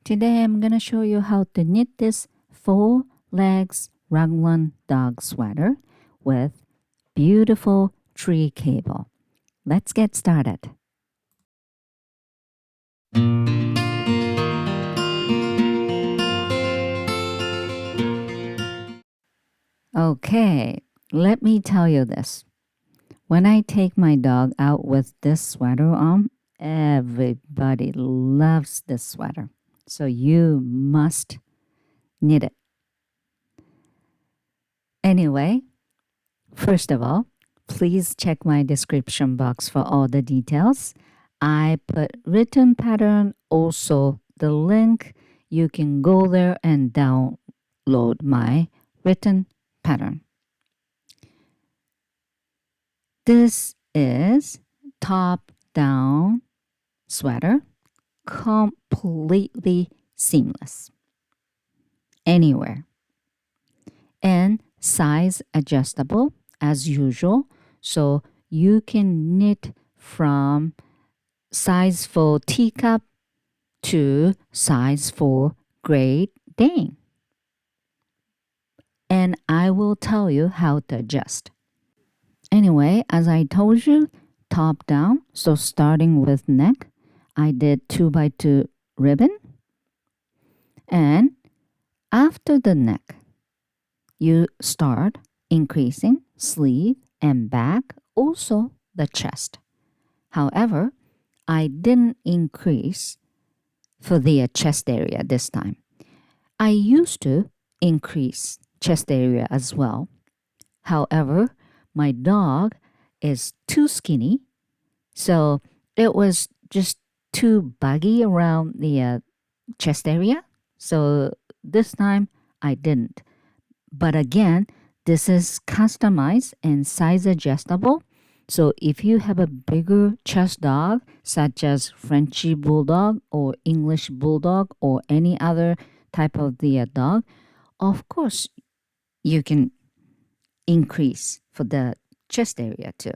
Today I'm gonna show you how to knit this 4 legs Raglan dog sweater with beautiful tree cable. Let's get started. Okay, let me tell you this. When I take my dog out with this sweater on, everybody loves this sweater. So you must knit it. Anyway, first of all, please check my description box for all the details. I put written pattern, also the link. You can go there and download my written pattern. This is top-down sweater, completely seamless, anywhere, and size adjustable as usual. So you can knit from size for teacup to size for Great Dane. And I will tell you how to adjust. Anyway, as I told you, top down. So starting with neck, I did 2x2 ribbon. And after the neck, you start increasing sleeve and back, also the chest. However, I didn't increase for the chest area this time. I used to increase chest area as well. However, my dog is too skinny, so it was just too baggy around the chest area. So this time I didn't. But again, this is customized and size adjustable. So if you have a bigger chest dog, such as Frenchy Bulldog or English Bulldog or any other type of the dog, of course, you can increase for the chest area too.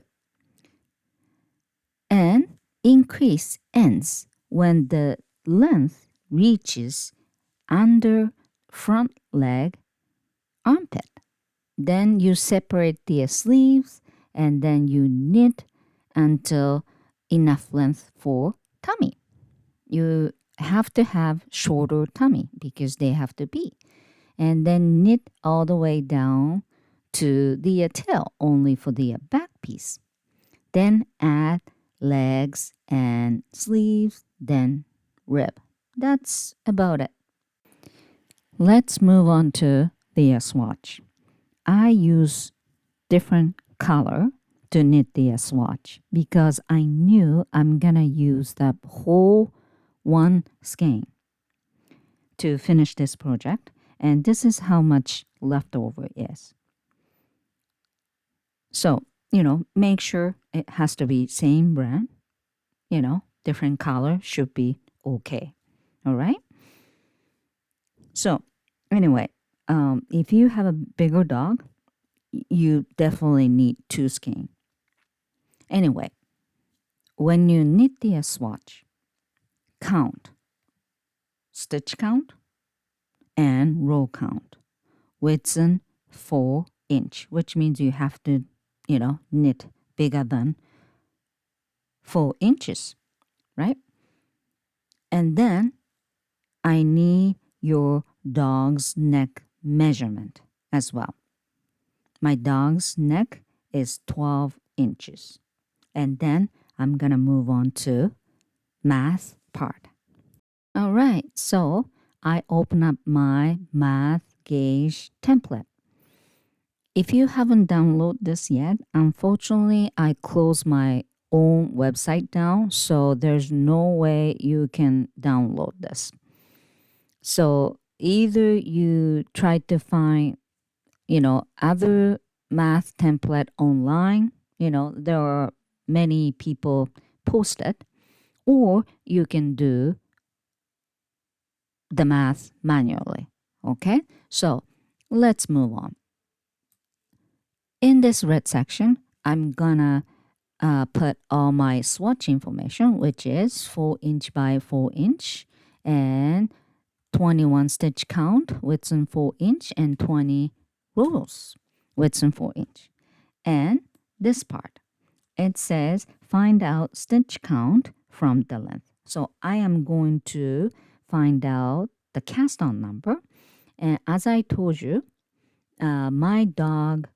And increase ends when the length reaches under front leg armpit. Then you separate the sleeves and then you knit until enough length for tummy. You have to have shorter tummy because they have to be. And then knit all the way down to the tail only for the back piece. Then add legs and sleeves, then rib. That's about it. Let's move on to the swatch. I use different color to knit the swatch because I knew I'm gonna use the whole one skein to finish this project, and this is how much leftover is. So, make sure it has to be same brand, different color should be okay. All right. So anyway, if you have a bigger dog, you definitely need 2 skein. Anyway, when you knit the swatch, count stitch count and row count within 4 inch, which means you have to, knit bigger than 4 inches, right? And then I need your dog's neck measurement as well. My dog's neck is 12 inches. And then I'm going to move on to math part. All right, so I open up my math gauge template. If you haven't downloaded this yet, unfortunately, I closed my own website down, so there's no way you can download this. So either you try to find, other math template online, there are many people posted, or you can do the math manually. Okay, so let's move on. In this red section, I'm gonna put all my swatch information, which is 4 inch by 4 inch, and 21 stitch count, width and 4" and 20 rows, width and 4". And this part, it says find out stitch count from the length. So I am going to find out the cast on number. And as I told you, my dog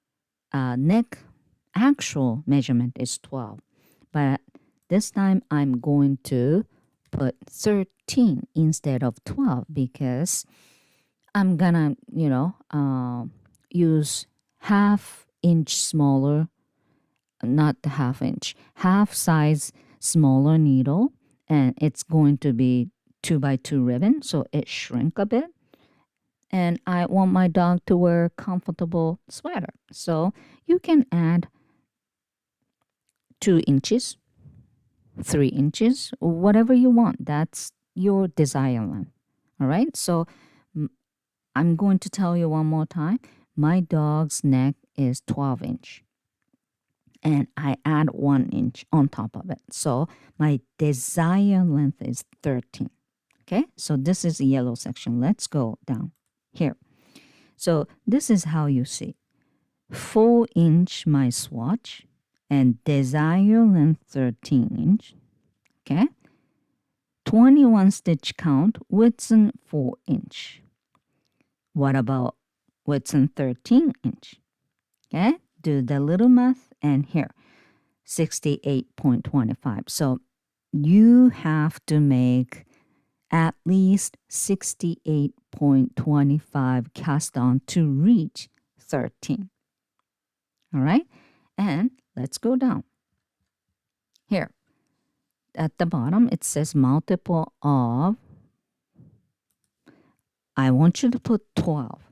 neck actual measurement is 12. But this time I'm going to put 13 instead of 12 because I'm gonna, use half-inch smaller, not the half-inch, half size smaller needle, and it's going to be 2x2 ribbon, so it shrink a bit. And I want my dog to wear a comfortable sweater, so you can add 2 inches, 3 inches, whatever you want. That's your desired length. All right, so I'm going to tell you one more time. My dog's neck is 12" and I add 1" on top of it. So my desired length is 13. Okay, so this is the yellow section. Let's go down here. So this is how you see. 4" my swatch and desired length 13". Okay, 21 stitch count, width and 4". What about width and 13". Okay, do the little math, and here 68.25. So you have to make at least 68.25 cast on to reach 13. All right, and let's go down here. At the bottom it says multiple of, I want you to put 12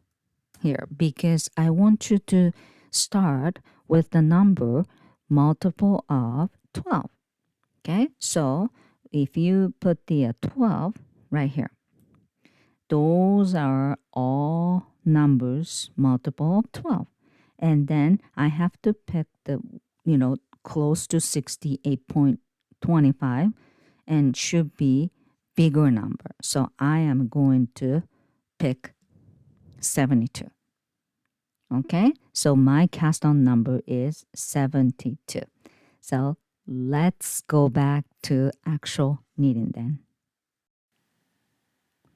here because I want you to start with the number multiple of 12. Okay, so if you put the 12 right here, those are all numbers multiple of 12. And then I have to pick the, close to 68.25 and should be bigger number. So I am going to pick 72. Okay, so my cast on number is 72. So let's go back to actual knitting then.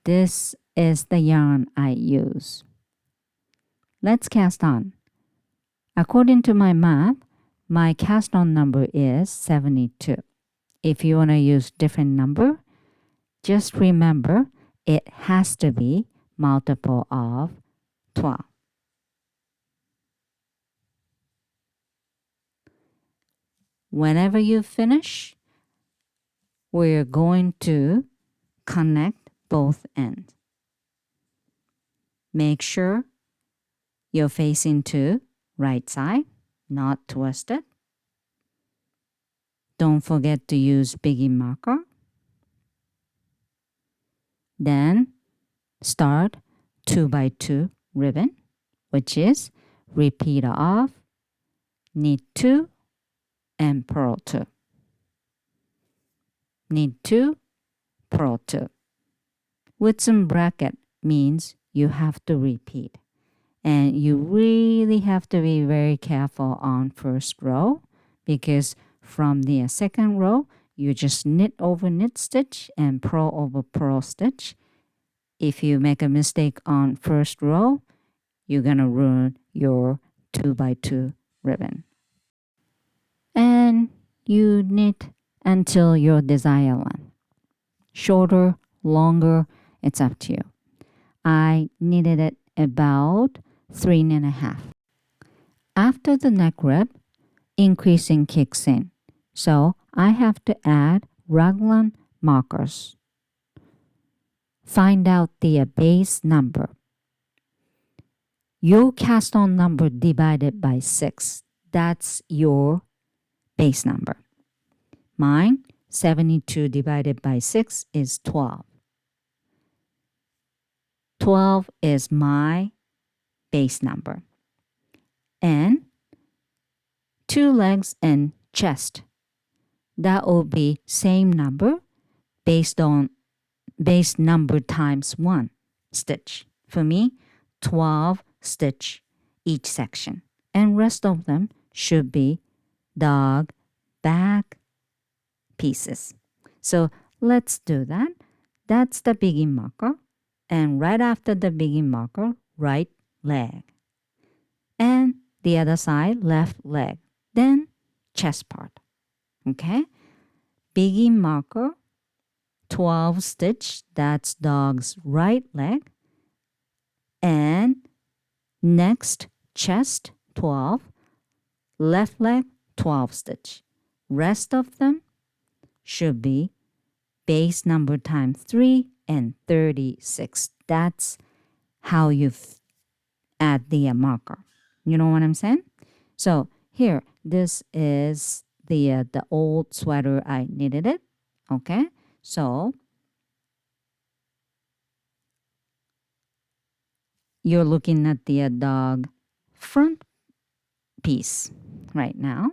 This is the yarn I use. Let's cast on. According to my math, my cast on number is 72. If you want to use different number, just remember it has to be multiple of 12. Whenever you finish, we're going to connect both ends. Make sure you're facing to right side, not twisted. Don't forget to use biggie marker. Then start 2x2 ribbon, which is repeat of, knit 2, and purl 2. Knit 2, purl 2. With some bracket means you have to repeat. And you really have to be very careful on first row because from the second row, you just knit over knit stitch and purl over purl stitch. If you make a mistake on first row, you're going to ruin your 2x2 ribbon. And you knit until your desired length. Shorter, longer, it's up to you. I knitted it about 3.5. After the neck rib, increasing kicks in. So I have to add Raglan markers. Find out the base number. Your cast on number divided by 6. That's your base number. Mine, 72 divided by 6 is 12. 12 is my base number. And 2 legs and chest. That will be same number based on base number times 1. stitch. For me, 12 stitch each section. And rest of them should be dog back pieces. So let's do that. That's the begin marker. And right after the begin marker, right leg. And the other side, left leg. Then chest part. Okay? Begin marker, 12 stitch, that's dog's right leg. And next chest, 12, left leg, 12 stitch. Rest of them should be base number times 3 and 36. That's how you add the marker. You know what I'm saying? So here, this is the old sweater I knitted it. Okay, so you're looking at the dog front piece right now,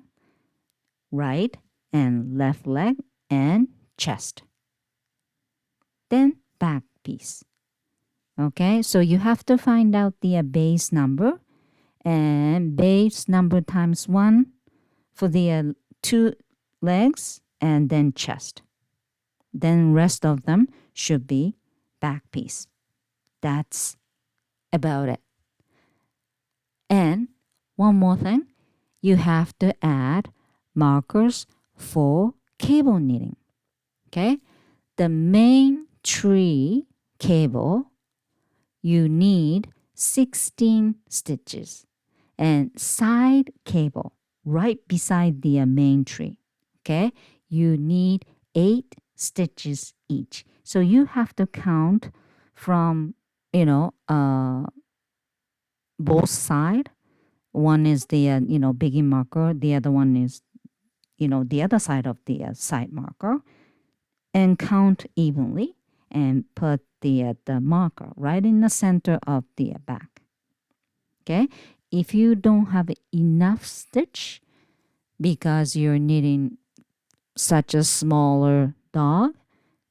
right and left leg and chest. Then back piece. Okay, so you have to find out the base number, and base number times 1 for the 2 legs and then chest. Then rest of them should be back piece. That's about it. And one more thing, you have to add markers for cable knitting. Okay, the main tree cable, you need 16 stitches, and side cable right beside the main tree, okay, you need 8 stitches each. So you have to count from both side. One is the begin marker, the other one is the other side of the side marker, and count evenly and put the marker right in the center of the back. Okay, if you don't have enough stitch because you're knitting such a smaller dog,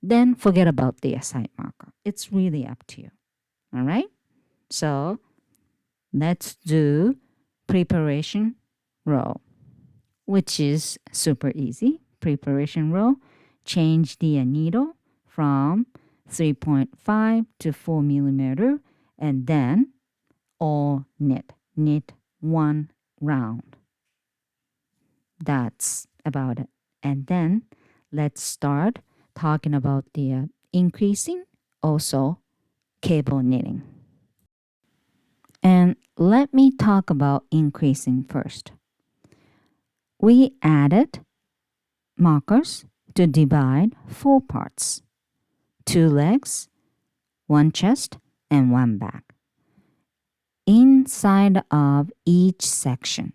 then forget about the side marker. It's really up to you. All right, so let's do preparation row, which is super easy. Preparation row, change the needle from 3.5 to 4 millimeter, and then all knit. Knit 1 round. That's about it. And then let's start talking about the increasing, also cable knitting. And let me talk about increasing first. We added markers to divide 4 parts, 2 legs, 1 chest, and 1 back. Inside of each section,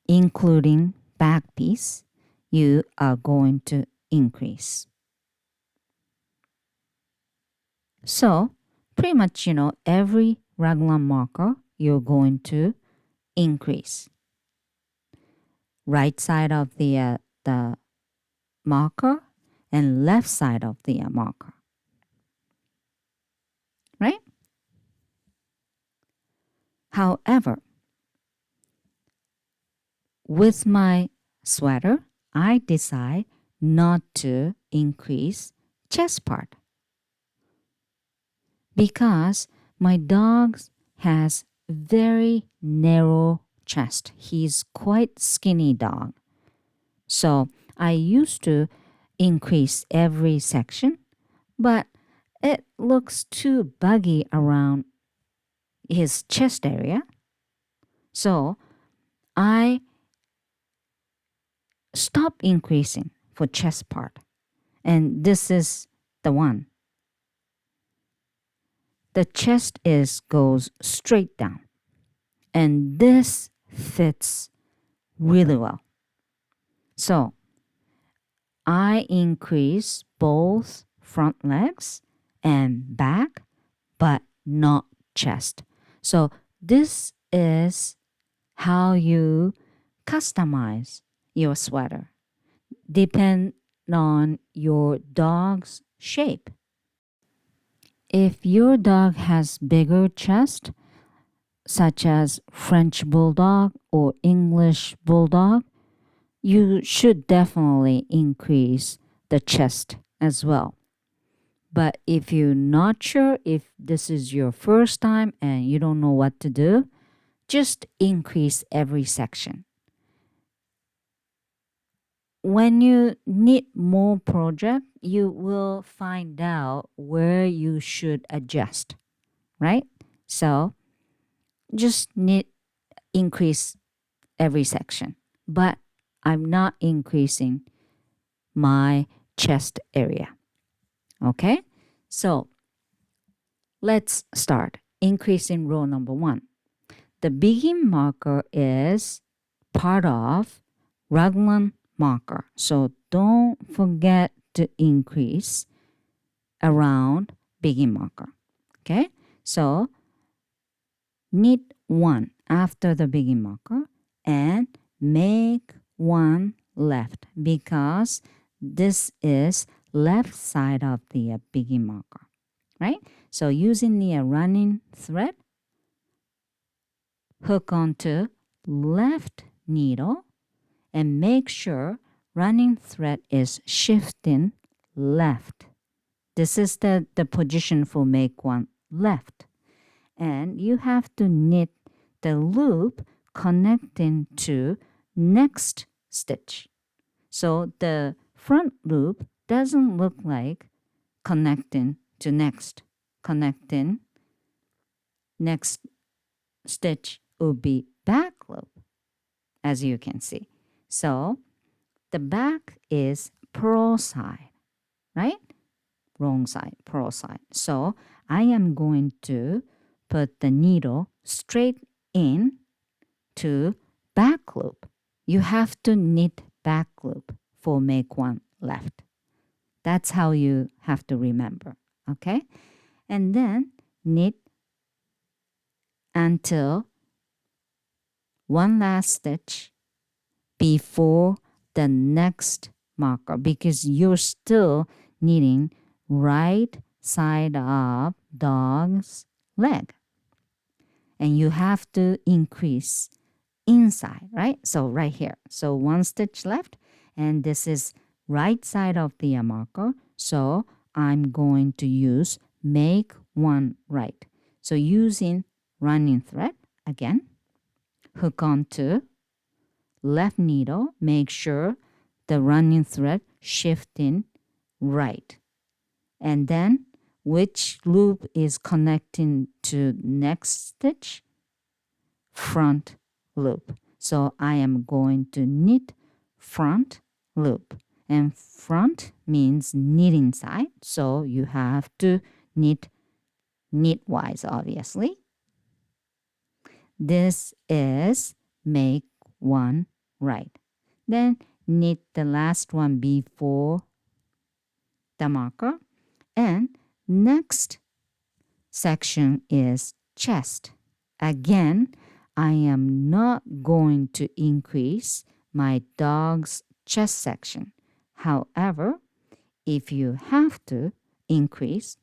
including back piece, you are going to increase. So pretty much, every Raglan marker you're going to increase. Right side of the marker and left side of the marker. Right? However, with my sweater, I decide not to increase chest part because my dog has very narrow chest. He's quite skinny dog. So I used to increase every section, but it looks too baggy around his chest area. So I stop increasing for chest part. And this is the one. The chest goes straight down. And this fits really well. So I increase both front legs and back, but not chest. So this is how you customize your sweater. Depend on your dog's shape. If your dog has bigger chest, such as French Bulldog or English Bulldog, you should definitely increase the chest as well. But if you're not sure if this is your first time and you don't know what to do, just increase every section. When you need more project, you will find out where you should adjust, right? So just need increase every section. But I'm not increasing my chest area. Okay? So let's start. Increasing row number 1. The begin marker is part of Raglan marker. So don't forget to increase around begin marker. Okay? So knit 1 after the begin marker and make 1 left because this is left side of the begin marker, right? So using the running thread, hook onto left needle and make sure running thread is shifting left. This is the position for make 1 left. And you have to knit the loop connecting to next stitch. So the front loop doesn't look like connecting to next. Connecting next stitch will be back loop, as you can see. So the back is purl side, right? Wrong side, purl side. So I am going to put the needle straight in to back loop. You have to knit back loop for make 1 left. That's how you have to remember, okay? And then knit until 1 last stitch before the next marker because you're still knitting right side of dog's leg. And you have to increase inside, right? So right here. So 1 stitch left and this is right side of the marker. So I'm going to use make 1 right. So using running thread again, hook onto left needle, make sure the running thread shifting right. And then which loop is connecting to next stitch? Front loop. So I am going to knit front loop. And front means knitting side. So you have to knit knitwise, obviously. This is make 1 right. Then knit the last one before the marker. And next section is chest. Again, I am not going to increase my dog's chest section. However, if you have to increase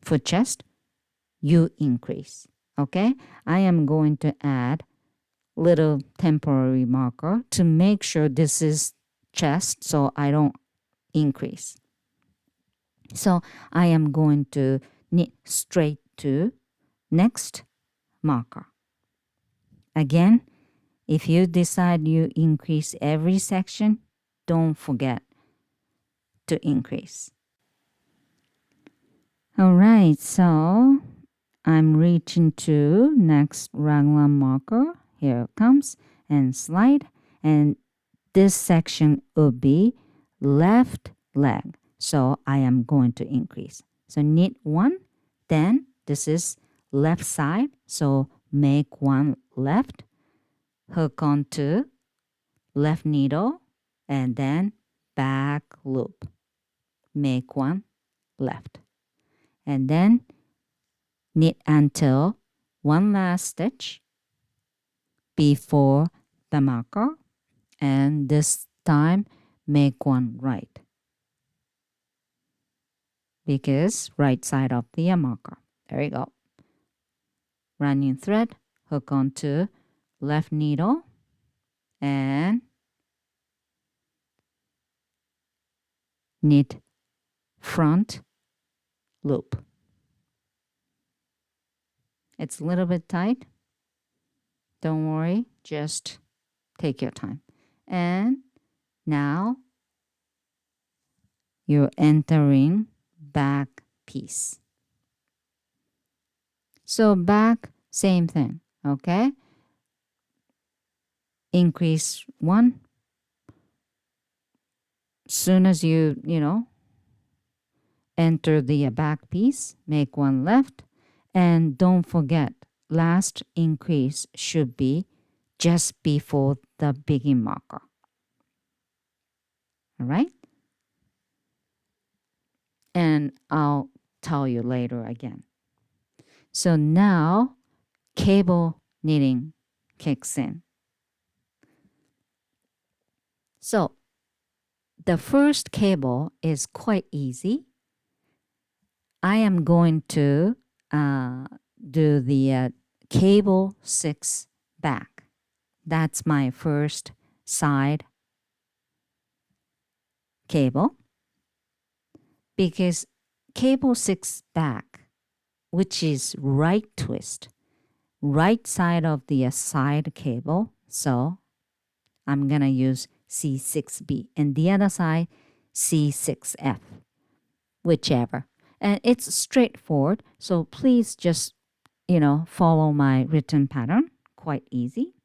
for chest, you increase. Okay? I am going to add little temporary marker to make sure this is chest so I don't increase. So I am going to knit straight to next marker. Again, if you decide you increase every section, don't forget to increase. All right, so I'm reaching to next raglan marker. Here it comes and slide. And this section will be left leg. So I am going to increase. So knit 1, then this is left side. So make 1 left, hook onto left needle, and then back loop. Make 1 left. And then knit until 1 last stitch before the marker, and this time make 1 right. because right side of the marker. There you go. Running thread, hook onto left needle, and knit front loop. It's a little bit tight. Don't worry, just take your time. And now you're entering back piece. So back, same thing, okay? Increase one. Soon as you enter the back piece, make one left. And don't forget, last increase should be just before the begin marker. All right? And I'll tell you later again. So now cable knitting kicks in. So the first cable is quite easy. I am going to do the cable 6 back. That's my first side cable. Because cable 6 back, which is right twist, right side of the side cable. So I'm going to use C6B and the other side C6F, whichever. And it's straightforward. So please just, follow my written pattern. Quite easy.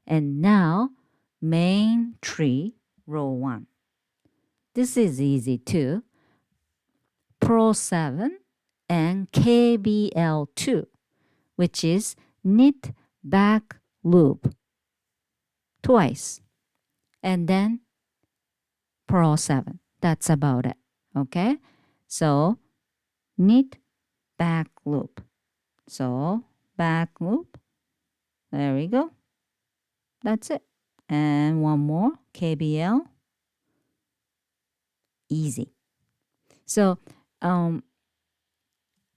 And now main tree row 1. This is easy too. Purl 7 and KBL2, which is knit back loop twice and then purl 7. That's about it. Okay? So knit back loop. So back loop. There we go. That's it. And one more KBL. Easy. So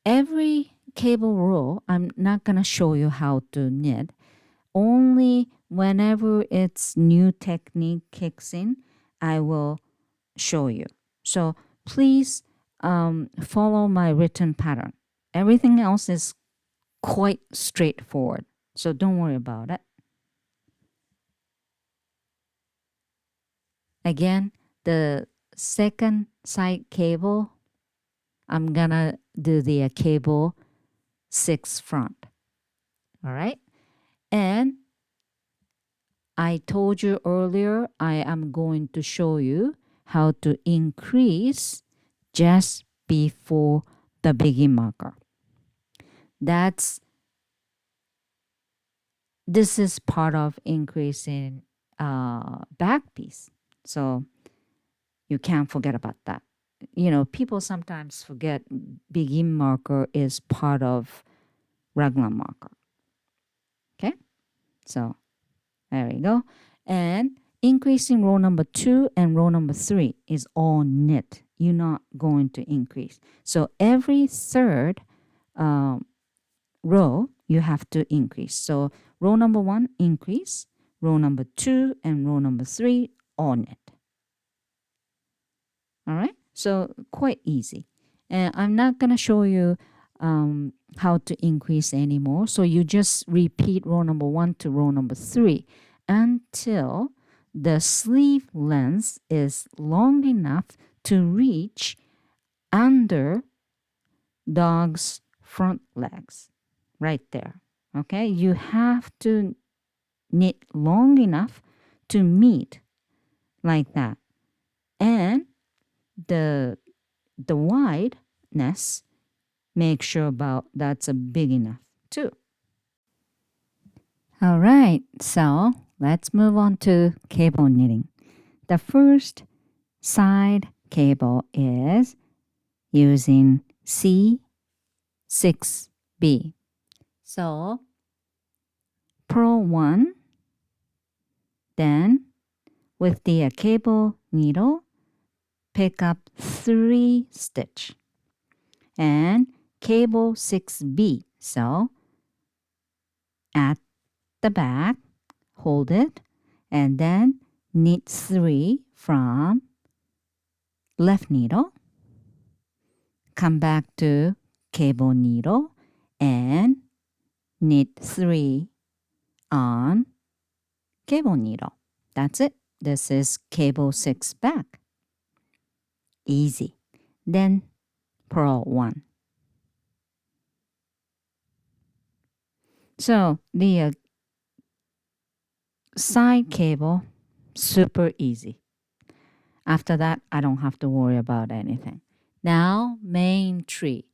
every cable row, I'm not going to show you how to knit. Only whenever it's new technique kicks in, I will show you. So please follow my written pattern. Everything else is quite straightforward. So don't worry about it. Again, the second side cable, I'm gonna do the cable 6 front. All right. And I told you earlier, I am going to show you how to increase just before the begin marker. This is part of increasing back piece. So you can't forget about that. People sometimes forget begin marker is part of Raglan marker. Okay? So there we go. And increasing row number 2 and row number 3 is all knit. You're not going to increase. So every third row, you have to increase. So row number 1, increase. Row number 2 and row number 3, all knit. All right? So quite easy. And I'm not going to show you how to increase anymore. So you just repeat row number 1 to row number 3 until the sleeve length is long enough to reach under dog's front legs. Right there. Okay? You have to knit long enough to meet like that. And the wideness, make sure about that's a big enough too. All right, so let's move on to cable knitting. The first side cable is using C6B. So purl 1, then with the cable needle, pick up 3 stitch. and cable 6B. So at the back, hold it, and then knit 3 from left needle, come back to cable needle, and knit 3 on cable needle. That's it. This is cable 6 back. Easy. Then purl 1. So the side cable, super easy. After that, I don't have to worry about anything. Now, main tree.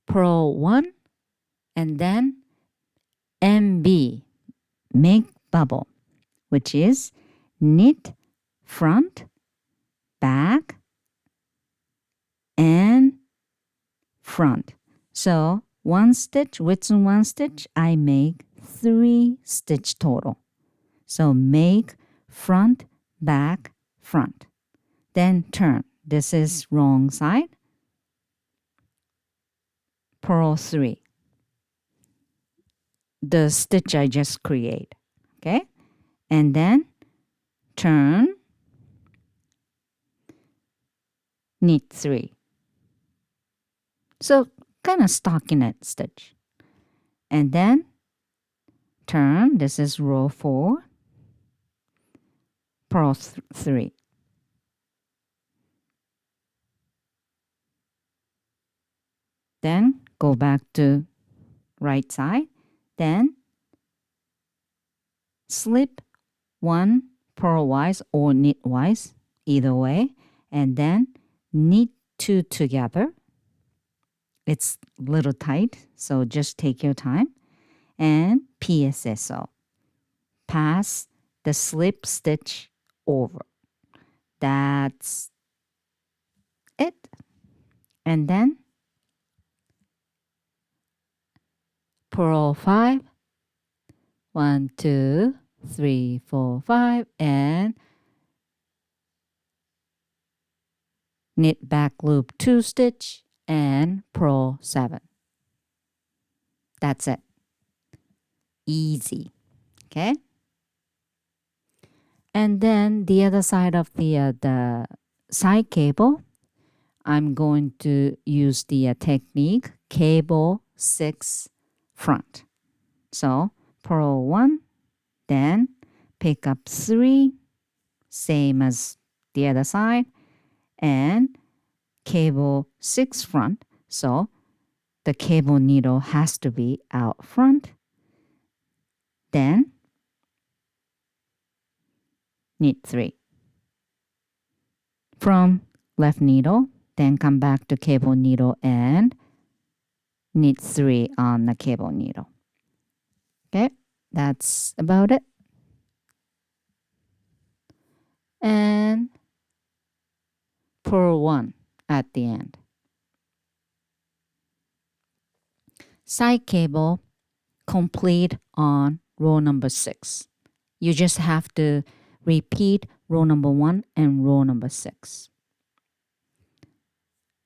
Purl 1 and then MB, make bubble, which is knit front, back, and front. So one stitch, within one stitch, I make 3 stitch total. So make front, back, front. Then turn. This is wrong side. Purl 3. The stitch I just create. Okay? And then turn, knit 3. So kind of stockinette stitch. And then turn, this is row 4, purl 3. Then go back to right side. Then slip 1 purlwise or knitwise, either way. And then knit 2 together. It's a little tight, so just take your time. And PSSO. Pass the slip stitch over. That's it. And then purl 5. 1, 2, 3, 4, 5, and knit back loop 2 stitch and purl 7. That's it. Easy. Okay? And then the other side of the side cable, I'm going to use the technique cable 6 front. So purl 1, then pick up 3, same as the other side, and cable 6 front. So the cable needle has to be out front. Then knit 3 from left needle, then come back to cable needle and knit 3 on the cable needle. Okay, that's about it. And purl 1 at the end. Side cable complete on row number 6. You just have to repeat row number 1 and row number 6.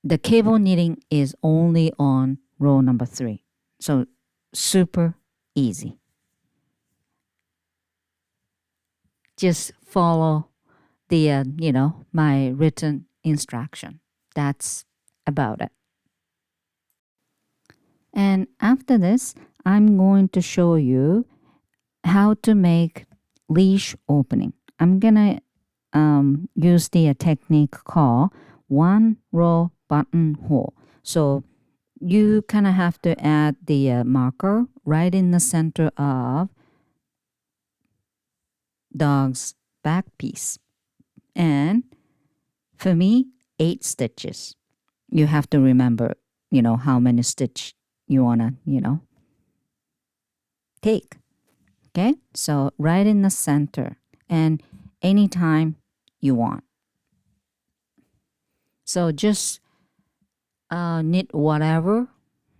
The cable knitting is only on row number 3. So super easy. Just follow the, my written instruction. That's about it. And after this, I'm going to show you how to make leash opening. I'm going to use the technique called one row buttonhole. So you kind of have to add the marker right in the center of dog's back piece. And for me, 8 stitches. You have to remember, how many stitch you want to, take. Okay, so right in the center and anytime you want. So just knit whatever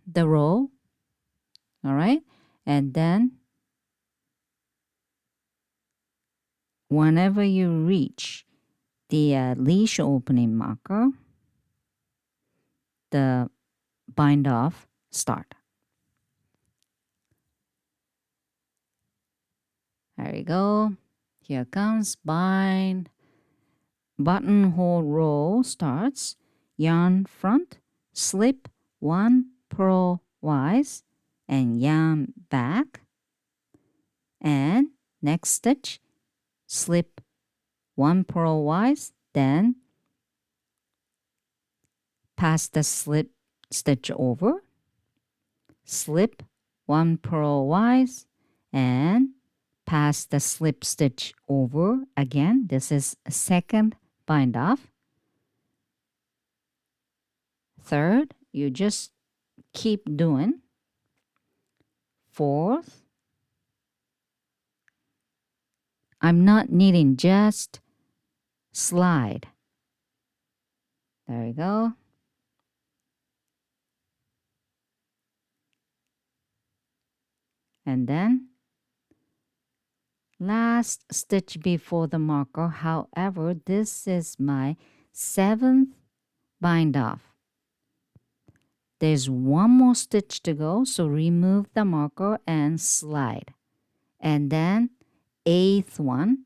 the row, all right? And then whenever you reach the leash opening marker, the bind off start. There we go. Here comes bind. Buttonhole row starts. Yarn front, slip 1 purlwise and yarn back. And next stitch, slip 1 purlwise, then pass the slip stitch over, slip 1 purlwise, and pass the slip stitch over again. This is a second bind off. Third, you just keep doing. Fourth, I'm not knitting, just slide. There we go. And then last stitch before the marker. However, this is my 7th bind off. There's one more stitch to go, so remove the marker and slide. And then 8th one,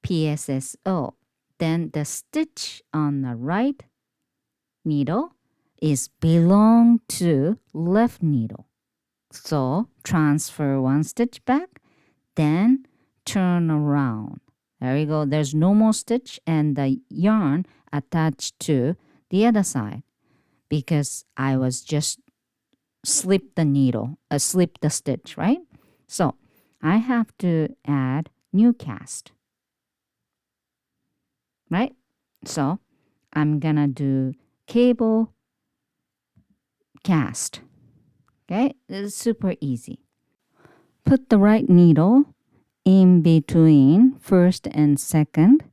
PSSO. Then the stitch on the right needle is belong to left needle. So transfer one stitch back, then turn around. There you go. There's no more stitch and the yarn attached to the other side because I was just slip the stitch, right? So I have to add new cast, right? So I'm gonna do cable cast. Okay, it's super easy. Put the right needle in between first and second,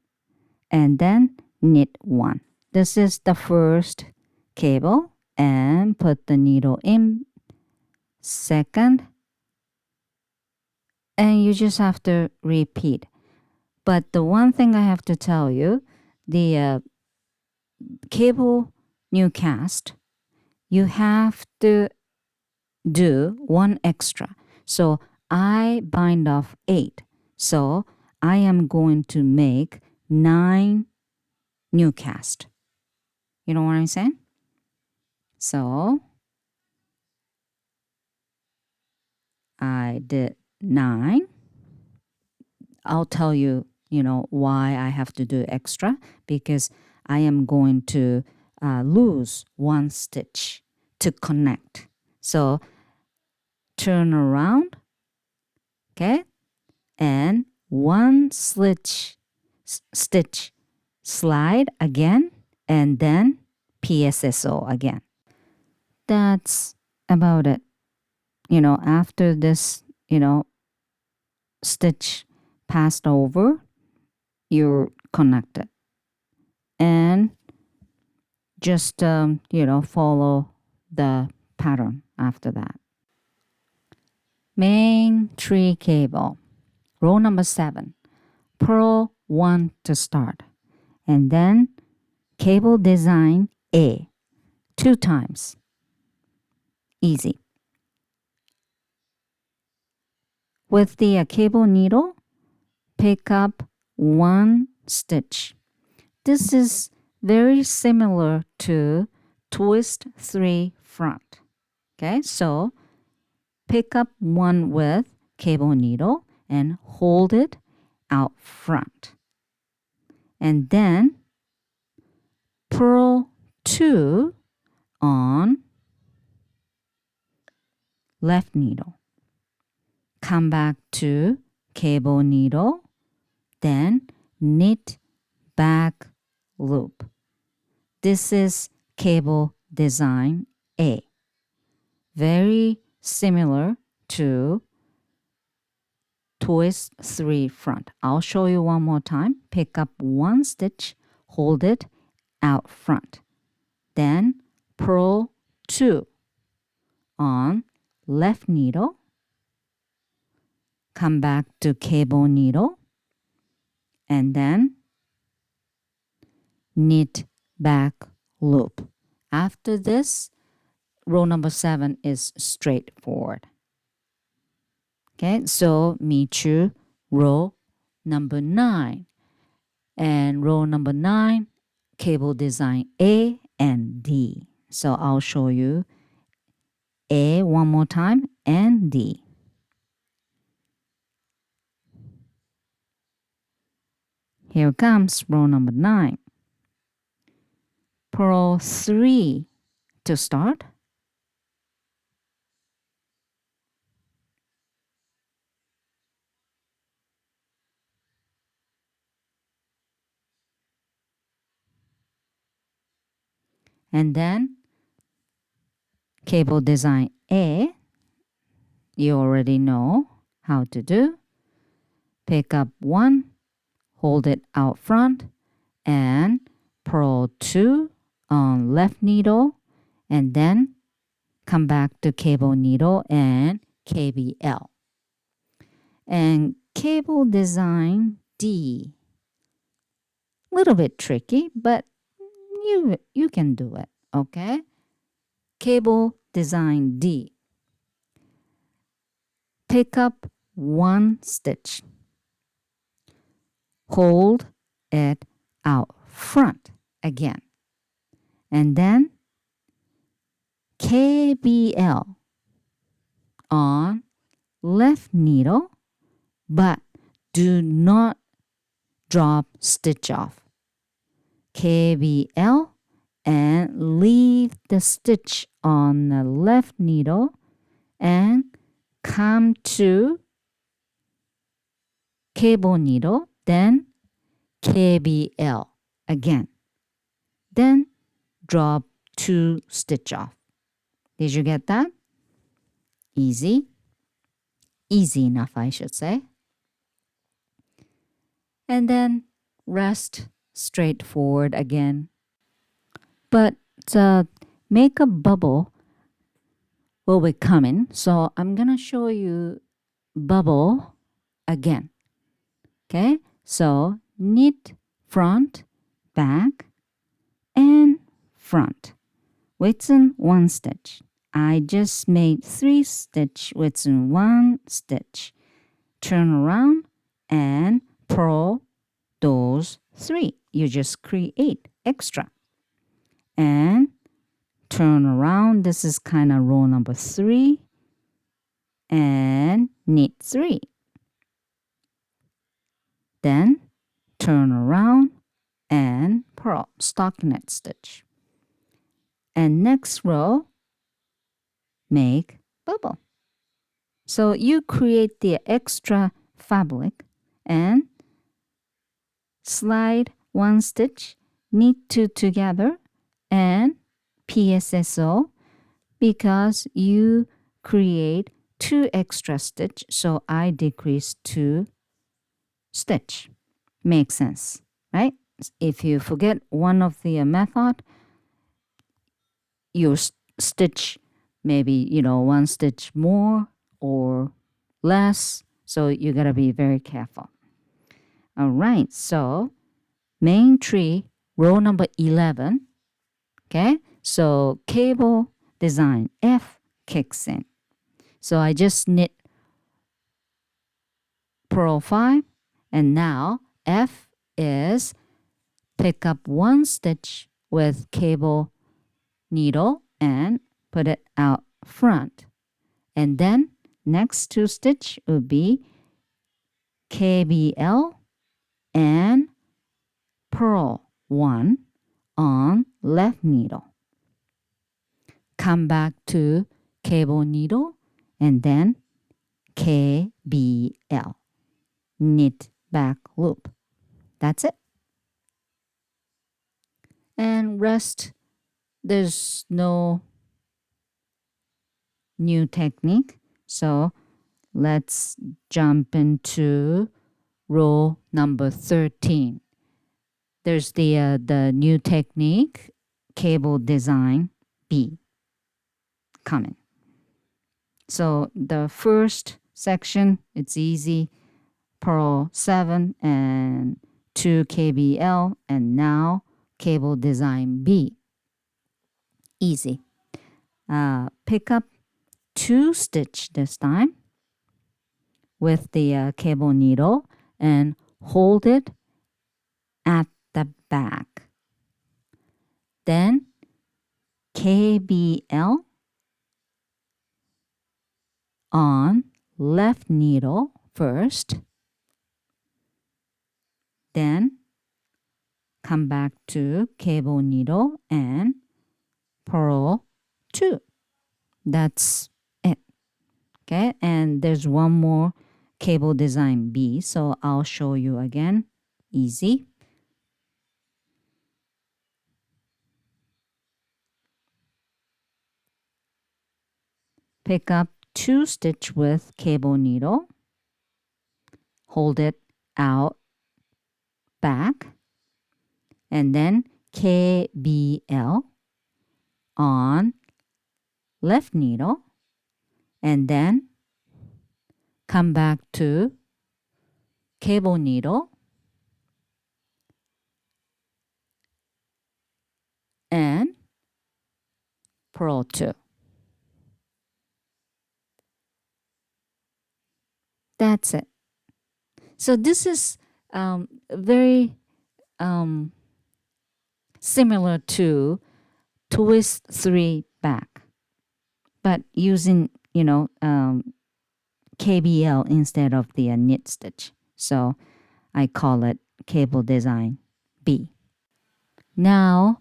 and then knit one. This is the first cable, and put the needle in second, and you just have to repeat. But the one thing I have to tell you, the cable new cast, you have to do one extra. So I bind off 8. So I am going to make 9 new cast. You know what I'm saying? So I did 9. I'll tell you, why I have to do extra, because I am going to lose one stitch to connect. So turn around, okay, and one stitch, slide again, and then PSSO again. That's about it. After this, stitch passed over, you're connected. And just, follow the pattern after that. Main tree cable, row number 7, purl 1 to start, and then cable design A 2 times. Easy. With the cable needle, pick up 1 stitch. This is very similar to twist 3 front. Okay, so pick up 1 with cable needle and hold it out front. And then purl 2 on left needle. Come back to cable needle, then knit back loop. This is cable design A. Very similar to twist 3 front. I'll show you one more time. Pick up 1 stitch, hold it out front. Then purl 2 on left needle. Come back to cable needle and then knit back loop. After this, row number 7 is straightforward. Okay, so Michu, row number 9. And row number 9, cable design A and D. So I'll show you A one more time and D. Here comes row number 9. Purl 3 to start. And then cable design A, you already know how to do. Pick up 1, hold it out front, and purl 2 on left needle, and then come back to cable needle and KBL. And cable design D, little bit tricky, but you can do it, okay? Cable design D. Pick up 1 stitch. Hold it out front again. And then KBL on left needle, but do not drop stitch off. KBL and leave the stitch on the left needle and come to cable needle, then KBL again. Then drop 2 stitch off. Did you get that? Easy. Easy enough, I should say. And then rest straightforward again. But make a bubble will be coming. So I'm going to show you bubble again. Okay, so knit front, back, and front. Within 1 stitch. I just made 3 stitch within 1 stitch. Turn around and purl those 3. You just create extra. And turn around. This is kind of row number 3. And knit 3. Then turn around and purl stockinette stitch. And next row, make bubble. So you create the extra fabric and slide 1 stitch, knit 2 together, and PSSO because you create 2 extra stitch, so I decrease 2 stitch. Makes sense, right? If you forget one of the method, you stitch maybe 1 stitch more or less, so you gotta be very careful. All right, so main tree, row number 11. Okay, so cable design F kicks in. So I just knit purl 5, and now F is pick up 1 stitch with cable needle and put it out front. And then next 2 stitch would be KBL and purl 1 on left needle. Come back to cable needle and then KBL. Knit back loop. That's it. And rest, there's no new technique. So let's jump into row number 13. There's the new technique, cable design B coming. So the first section, it's easy. Purl 7 and 2 KBL, and now cable design B. Easy. Pick up 2 stitch this time with the cable needle and hold it at the back. Then KBL on left needle first, then come back to cable needle and purl 2. That's it. Okay, and there's one more cable design B, so I'll show you again. Easy. Pick up 2 stitch with cable needle, hold it out back, and then KBL on left needle, and then come back to cable needle and purl 2. That's it. So this is very similar to twist 3 back, but using KBL instead of the knit stitch. So I call it cable design B. Now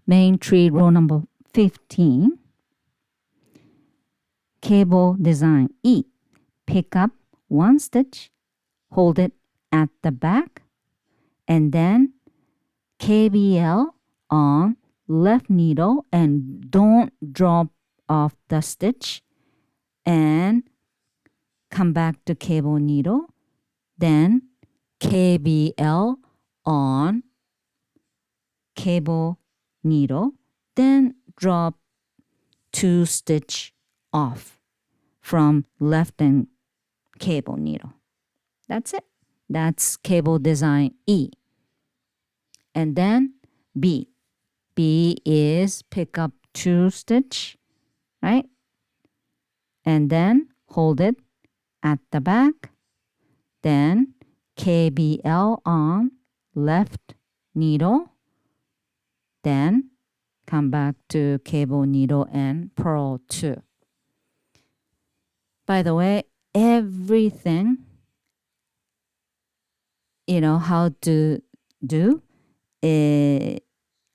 main tree row number 15, cable design E. Pick up 1 stitch, hold it at the back, and then KBL on left needle and don't drop off the stitch, and come back to cable needle, then KBL on cable needle, then drop 2 stitch off from left and cable needle. That's it. That's cable design E. And then B. B is pick up 2 stitch, right? And then hold it at the back. Then KBL on left needle. Then come back to cable needle and purl 2. By the way, everything how to do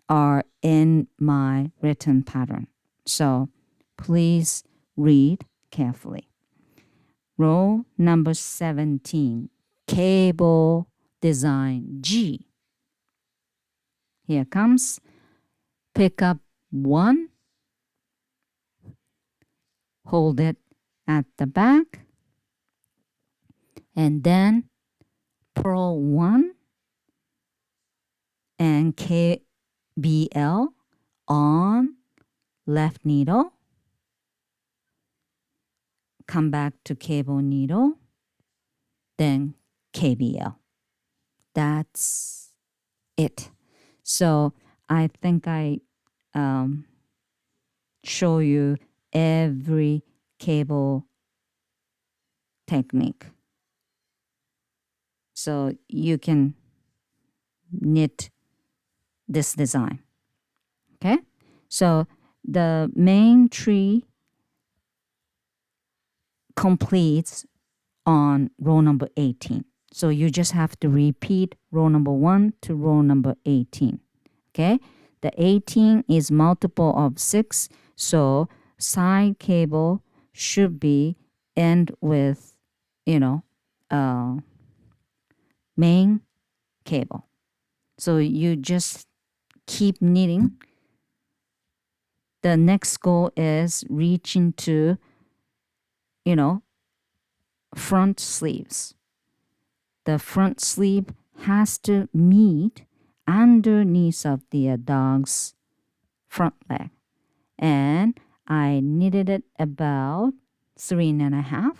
are in my written pattern. So please read carefully. Row number 17, cable design G. Here comes. Pick up 1, hold it at the back, and then purl 1 and KBL on left needle, come back to cable needle, then KBL. That's it. So I think I show you every cable technique. So you can knit this design. Okay? So the main tree completes on row number 18. So you just have to repeat row number 1 to row number 18. Okay? The 18 is multiple of 6, so side cable should be end with, main cable. So you just keep knitting. The next goal is reaching to, front sleeves. The front sleeve has to meet underneath of the dog's front leg. And I knitted it about 3.5.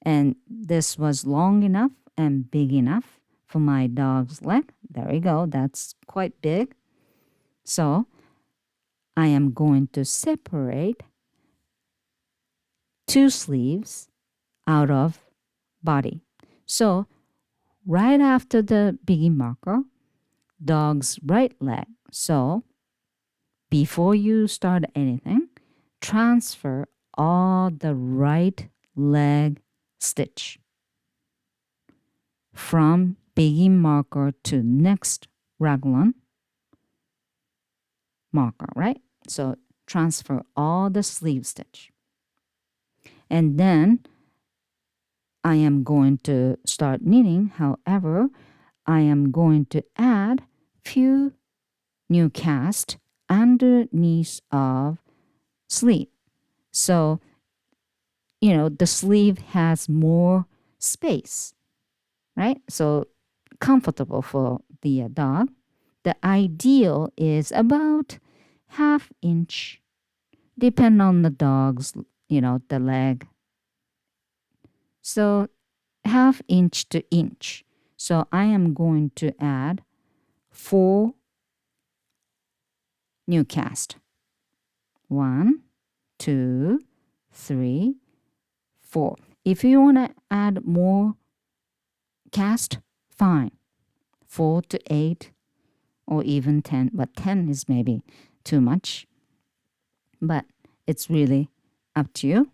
And this was long enough and big enough for my dog's leg. There we go. That's quite big. So I am going to separate two sleeves out of body. So right after the begin marker, dog's right leg. So before you start anything, transfer all the right leg stitch from begin marker to next raglan marker, right? So transfer all the sleeve stitch. And then I am going to start knitting. However, I am going to add few new cast underneath of sleeve. So, the sleeve has more space, right? So comfortable for the dog. The ideal is about half inch, depend on the dog's, the leg. So half inch to inch. So I am going to add 4 new cast. 1, 2, 3, 4. If you want to add more cast, fine. 4 to 8 or even 10, but 10 is maybe too much. But it's really up to you.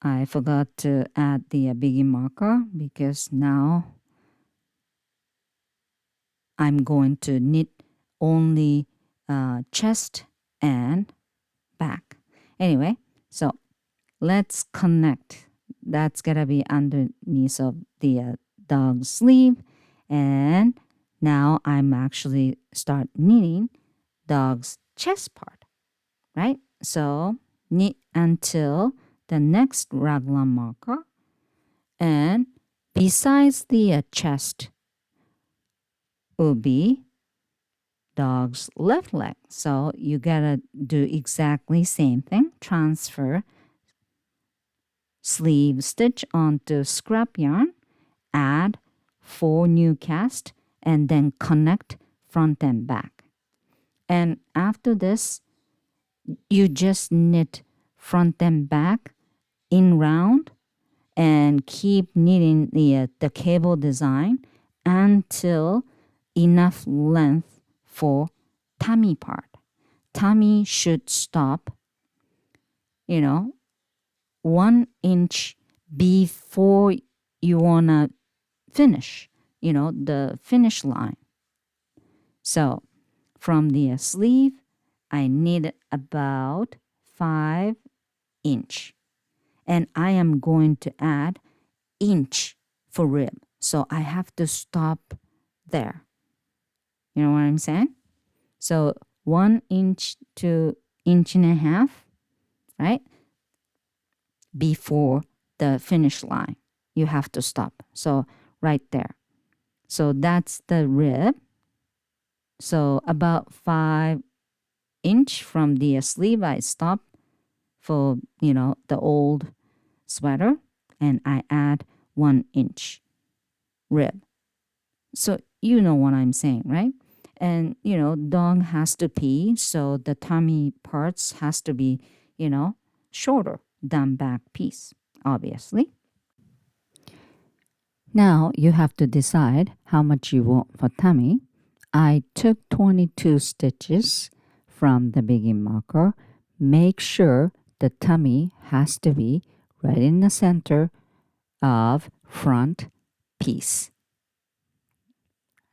I forgot to add the begin marker because now I'm going to knit only chest and back. Anyway, so let's connect. That's gonna be underneath of the dog sleeve, and now I'm actually start knitting dog's chest part, right? So knit until the next raglan marker, and besides the chest will be dog's left leg. So you gotta do exactly same thing. Transfer sleeve stitch onto scrap yarn, add 4 new cast, and then connect front and back. And after this, you just knit front and back in round and keep knitting the cable design until enough length for tummy part. Tummy should stop, 1 inch before you want to finish, the finish line. So from the sleeve, I need about 5 inch. And I am going to add inch for rib. So I have to stop there. You know what I'm saying? So 1 inch to inch and a half, right? Before the finish line, you have to stop. So right there. So that's the rib. So about 5 inch from the sleeve, I stop for, the old sweater, and I add 1 inch rib. So you know what I'm saying, right? And, dog has to pee, so the tummy parts has to be, shorter than back piece, obviously. Now you have to decide how much you want for tummy. I took 22 stitches from the begin marker. Make sure the tummy has to be right in the center of front piece.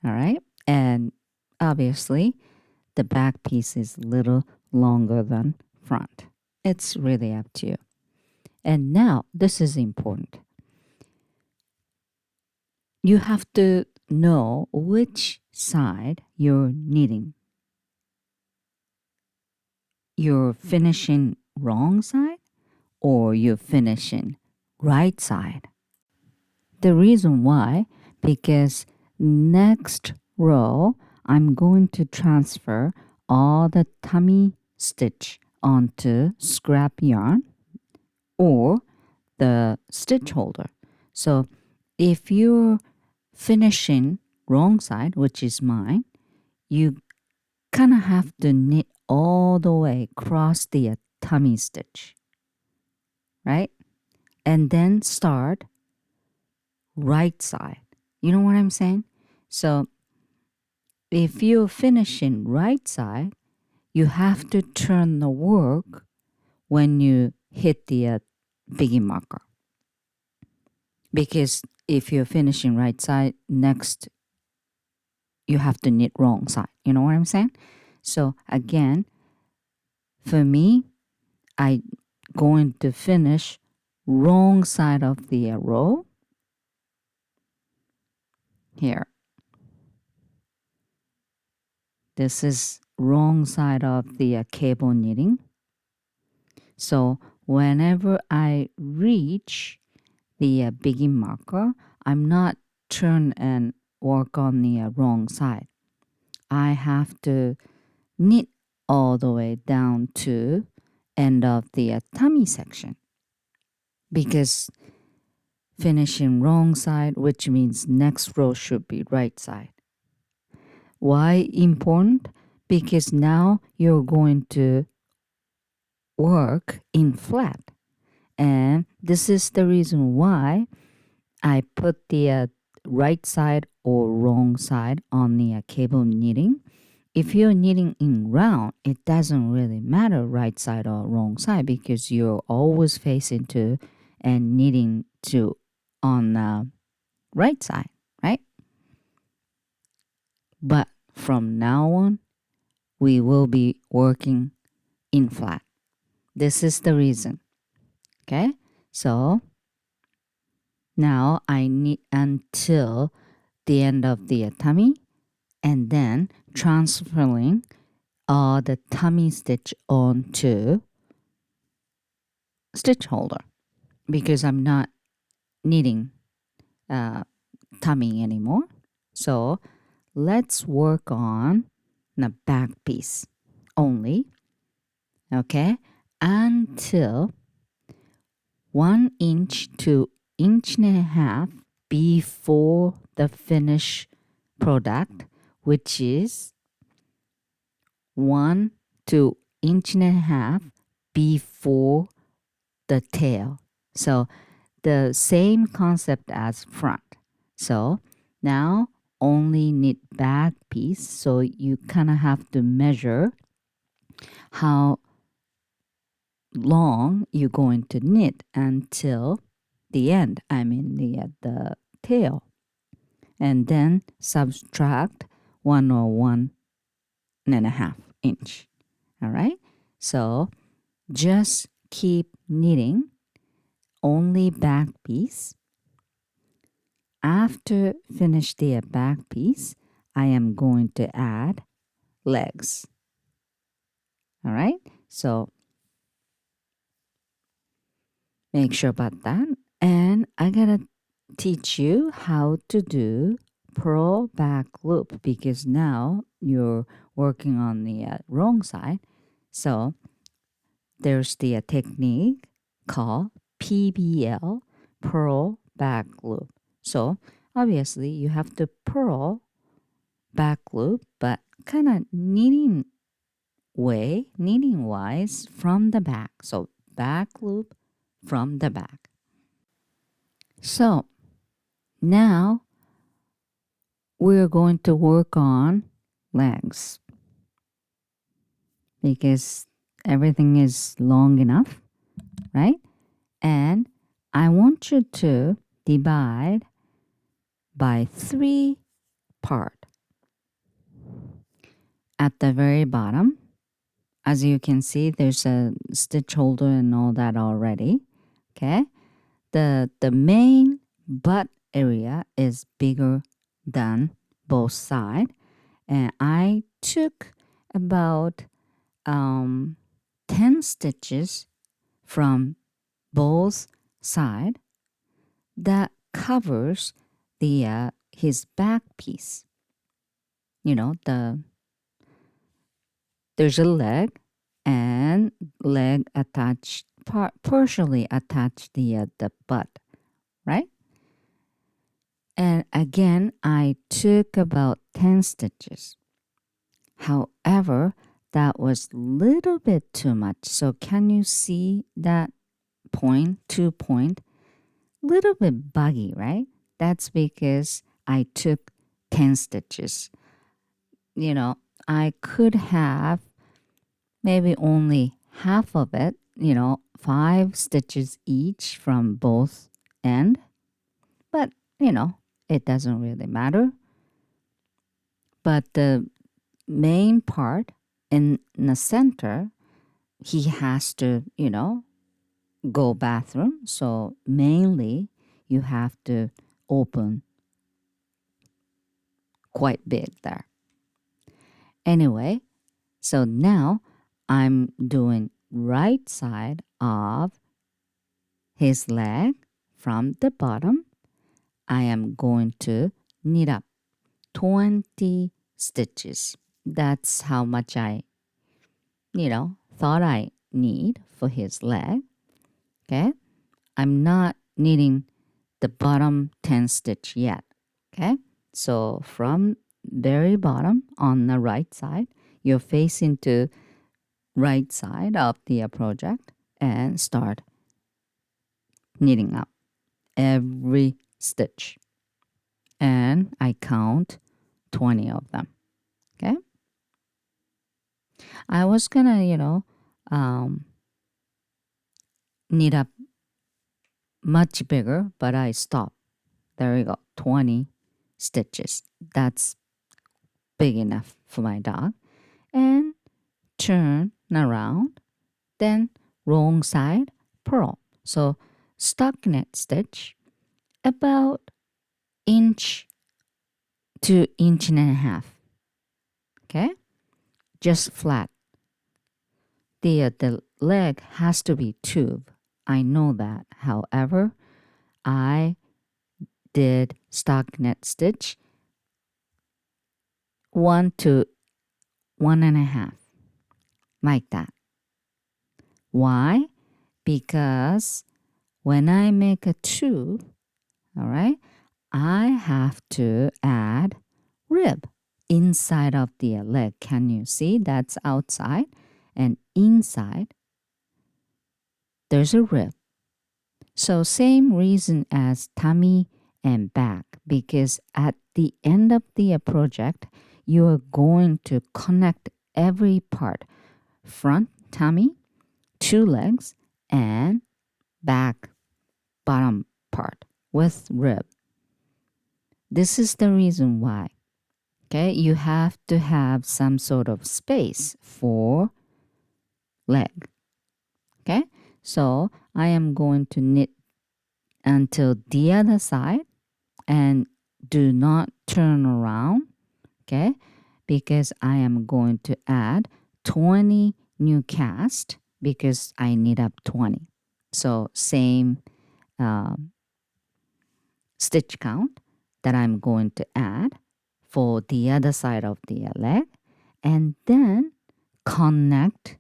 All right? And obviously, the back piece is a little longer than front. It's really up to you. And now, this is important. You have to know which side you're knitting. You're finishing wrong side or you're finishing right side. The reason why, because next row, I'm going to transfer all the tummy stitch onto scrap yarn or the stitch holder. So if you're finishing wrong side, which is mine, you kind of have to knit all the way across the tummy stitch, right? And then start right side. You know what I'm saying? So if you're finishing right side, you have to turn the work when you hit the biggie marker. Because if you're finishing right side, next you have to knit wrong side. You know what I'm saying? So again, for me, I going to finish wrong side of the row here. This is wrong side of the cable knitting. So whenever I reach the biggie marker, I'm not turn and work on the wrong side. I have to knit all the way down to end of the tummy section, because finishing wrong side, which means next row should be right side. Why important? Because now you're going to work in flat, and this is the reason why I put the right side or wrong side on the cable knitting. If you're knitting in round, it doesn't really matter right side or wrong side, because you're always facing to and knitting to on the right side, right? But from now on, we will be working in flat. This is the reason. Okay? So now I knit until the end of the tummy, and then transferring all the tummy stitch onto stitch holder, because I'm not knitting tummy anymore. So let's work on the back piece only, okay, until 1 inch to inch and a half before the finished product, which is 1 to inch and a half before the tail. So the same concept as front. So now only knit back piece, so you kind of have to measure how long you're going to knit until the end, I mean the tail, and then subtract 1 or 1.5 inch. All right, so just keep knitting only back piece. After finish the back piece, I am going to add legs. All right, so make sure about that. And I gotta teach you how to do purl back loop, because now you're working on the wrong side. So there's the technique called PBL, purl back loop. So obviously you have to purl back loop, but kind of knitting wise from the back. So back loop from the back. So now we're going to work on legs, because everything is long enough, right? And I want you to divide by 3 part. At the very bottom, as you can see, there's a stitch holder and all that already. Okay, the main butt area is bigger than both sides, and I took about 10 stitches from both sides that covers the his back piece. You know, there's a leg, and leg attached, partially attached the butt, right? And again, I took about 10 stitches. However, that was little bit too much. So can you see that point, 2 point? Little bit buggy, right? That's because I took 10 stitches. You know, I could have maybe only half of it, 5 stitches each from both end. But, it doesn't really matter. But the main part in the center, he has to, go bathroom. So mainly you have to open quite big there. Anyway, so now I'm doing right side of his leg from the bottom. I am going to knit up 20 stitches. That's how much I, thought I need for his leg. Okay. I'm not knitting the bottom 10 stitch yet. Okay. So from very bottom on the right side, you're facing to right side of the project and start knitting up every stitch. And I count 20 of them. Okay. I was gonna, knit up much bigger, but I stopped. There we go, 20 stitches. That's big enough for my dog. And turn around, then wrong side, purl. So stockinette stitch about inch to inch and a half. Okay, just flat. The leg has to be tube. I know that. However, I did stockinette stitch 1 to 1.5, like that. Why? Because when I make a tube, all right, I have to add rib inside of the leg. Can you see? That's outside, and inside there's a rib. So same reason as tummy and back, because at the end of the project, you are going to connect every part: front tummy, 2 legs, and back bottom part with rib. This is the reason why. Okay, you have to have some sort of space for leg. Okay, so I am going to knit until the other side and do not turn around. Okay, because I am going to add 20 new cast because I knit up 20. So same stitch count that I'm going to add for the other side of the leg, and then connect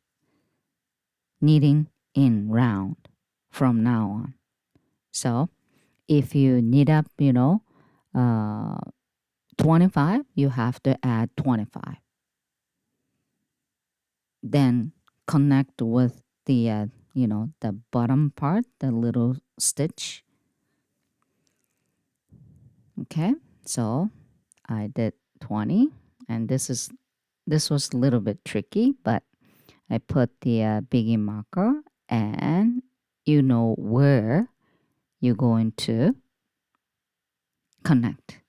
knitting in round from now on. So if you knit up, 25, you have to add 25. Then connect with the, the bottom part, the little stitch. Okay, so I did 20, and this was a little bit tricky, but I put the biggie marker, and you know where you're going to connect.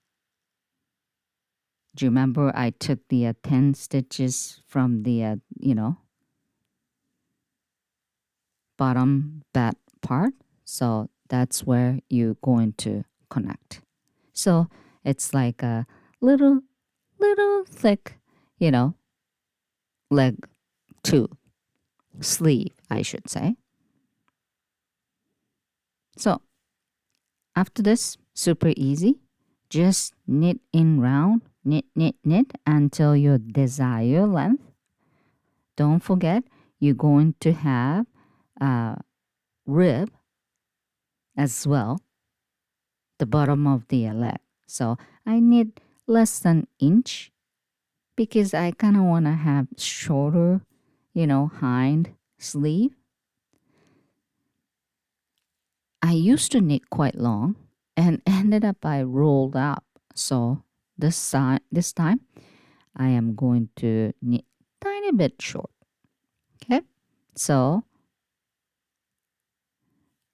Do you remember I took the 10 stitches from the, bottom back part? So that's where you're going to connect. So it's like a little thick, leg two, sleeve, I should say. So after this, super easy. Just knit in round, knit, knit, knit until your desired length. Don't forget, you're going to have a rib as well, the bottom of the leg. So I knit less than inch because I kind of want to have shorter, hind sleeve. I used to knit quite long and ended up I rolled up. So this time I am going to knit tiny bit short. Okay. So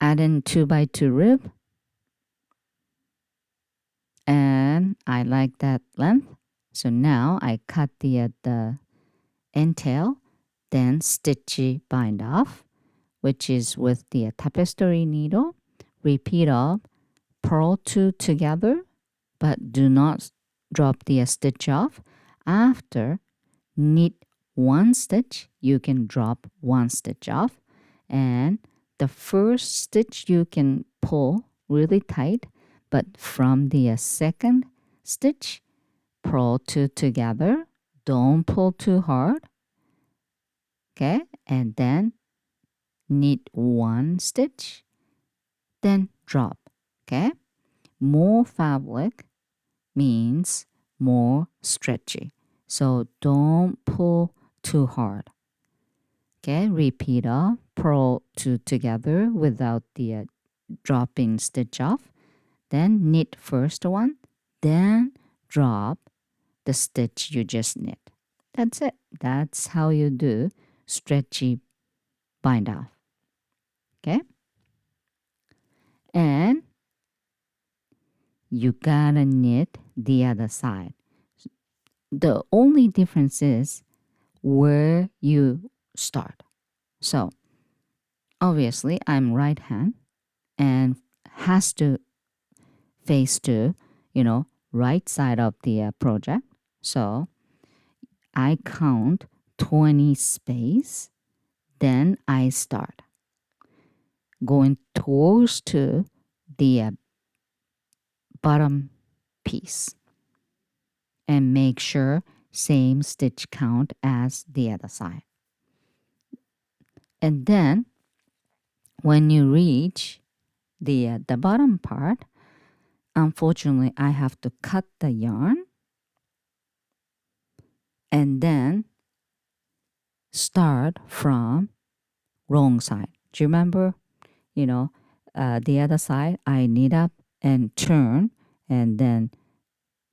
add in 2 by 2 rib, and I like that length. So now I cut the end tail, then stitchy bind off, which is with the tapestry needle. Repeat of purl 2 together, but do not drop the stitch off. After knit 1 stitch, you can drop 1 stitch off, and the first stitch you can pull really tight, but from the second stitch, purl 2 together. Don't pull too hard. Okay, and then knit 1 stitch, then drop. Okay, more fabric means more stretchy, so don't pull too hard. Okay, repeat off, purl 2 together without the dropping stitch off, then knit first one, then drop the stitch you just knit. That's it. That's how you do stretchy bind off. Okay, and you gotta knit the other side. The only difference is where you start. So obviously I'm right hand and has to face to, right side of the project. So I count 20 space, then I start going towards to the bottom piece and make sure same stitch count as the other side. And then when you reach the bottom part, unfortunately I have to cut the yarn and then start from wrong side. Do you remember? The other side I knit up and turn and then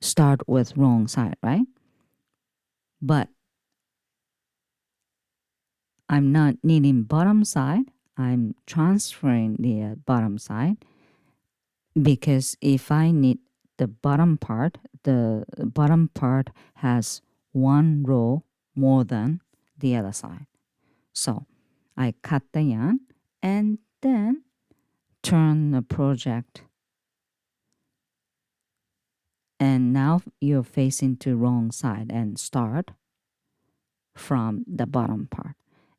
start with wrong side, right? But I'm not knitting bottom side. I'm transferring the bottom side, because if I knit the bottom part has one row more than the other side. So I cut the yarn and then turn the project, and now you're facing to wrong side and start from the bottom part.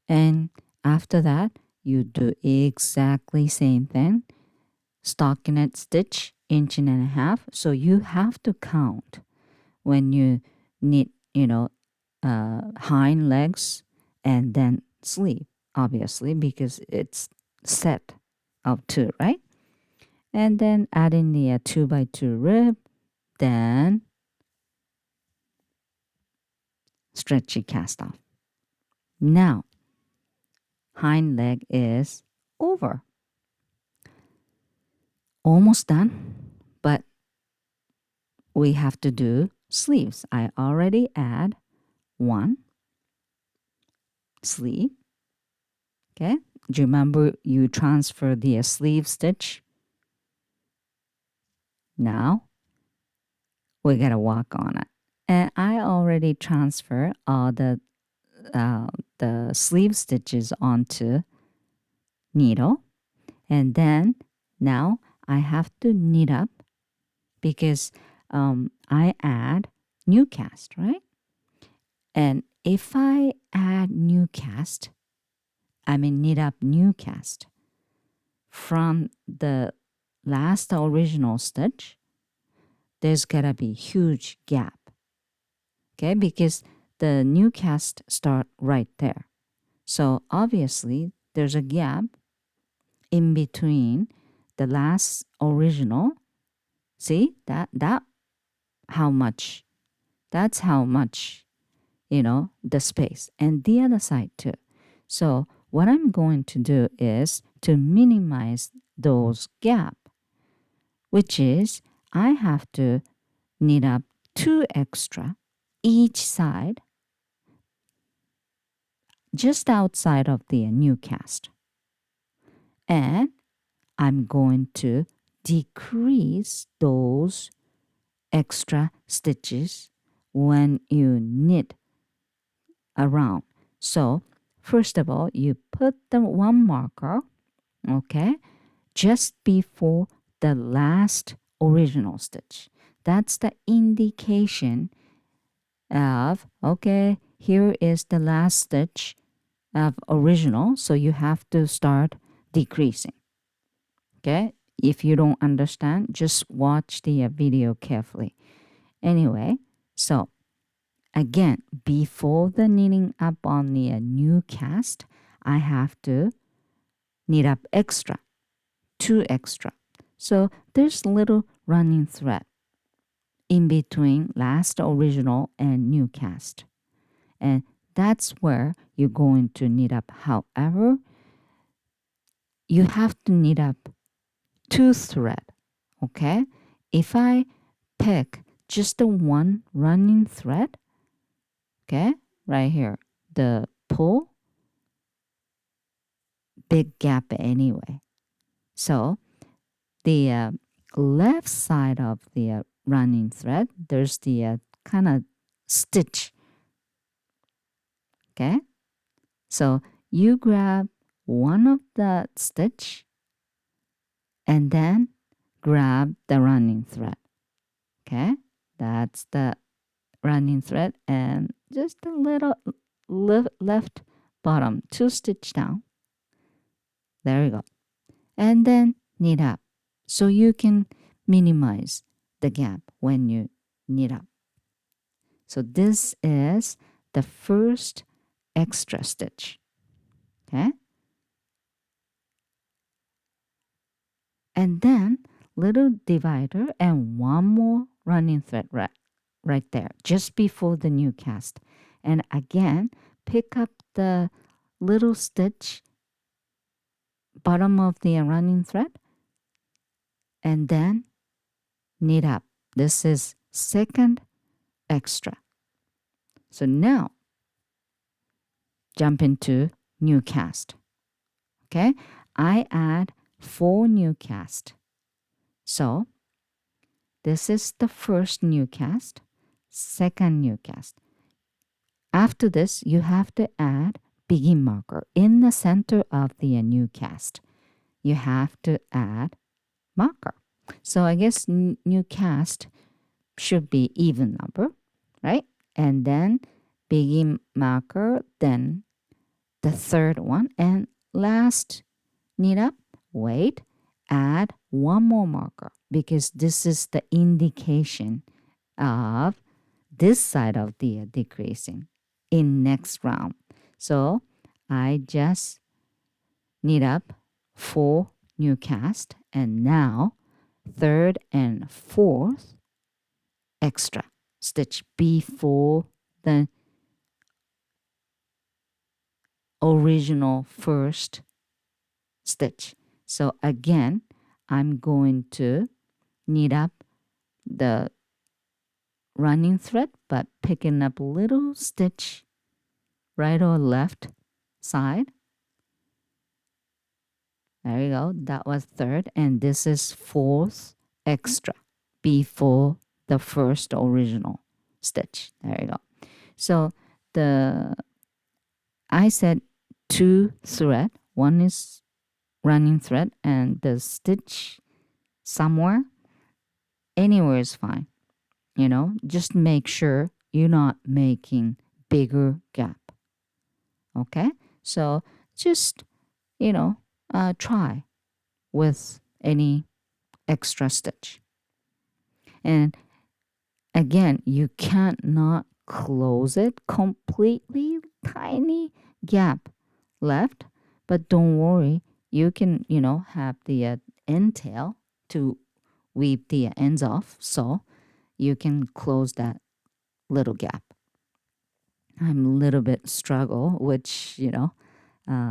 And after that, you do exactly same thing. Stockinette stitch, 1.5 inches. So you have to count when you knit, hind legs and then sleeve, obviously, because it's set of 2, right? And then add in the 2 by 2 rib, then stretchy cast off. Now, hind leg is over. Almost done, but we have to do sleeves. I already add 1 sleeve. Okay, do you remember you transfer the sleeve stitch? Now we gotta work on it. And I already transfer all the sleeve stitches onto needle, and then now I have to knit up, because I add new cast, right? And if I add new cast, knit up new cast from the last original stitch, there's gotta be huge gap. Okay, because the new cast start right there. So obviously there's a gap in between the last original. See that how much, that's how much the space, and the other side too. So what I'm going to do is to minimize those gap, which is I have to knit up 2 extra each side just outside of the new cast. And I'm going to decrease those extra stitches when you knit around. So first of all, you put the one marker, okay, just before the last original stitch. That's the indication of, okay, here is the last stitch of original, so you have to start decreasing. Okay, if you don't understand, just watch the video carefully. Anyway, so again, before the knitting up on the new cast, I have to knit up extra, 2 extra. So there's little running thread in between last original and new cast. And that's where you're going to knit up. However, you have to knit up 2 thread, okay? If I pick just the one running thread, okay, right here, the pull, big gap anyway. So the left side of the running thread, there's the kind of stitch, okay? So you grab one of the stitch and then grab the running thread, okay? That's the running thread, and just a little left bottom 2 stitch down. There you go. And then knit up so you can minimize the gap when you knit up. So this is the first extra stitch, okay? And then little divider and one more running thread right there, just before the new cast. And again, pick up the little stitch bottom of the running thread and then knit up. This is second extra. So now jump into new cast. Okay, I add 4 new cast. So this is the first new cast, second new cast. After this, you have to add begin marker in the center of the new cast. You have to add marker. So I guess new cast should be even number, right? And then begin marker, then the third one, and last knit up, wait, add one more marker because this is the indication of this side of the decreasing in next round. So I just knit up 4 new cast, and now third and fourth extra stitch before the original first stitch. So again, I'm going to knit up the running thread, but picking up little stitch right or left side. There you go. That was third, and this is fourth extra before the first original stitch. There you go. So I said 2 thread. One is running thread, and the stitch somewhere, anywhere is fine. Just make sure you're not making bigger gap. Okay, so just try with any extra stitch. And again, you can't not close it completely, tiny gap left, but don't worry, you can have the end tail to weave the ends off, so you can close that little gap. I'm a little bit struggle, which,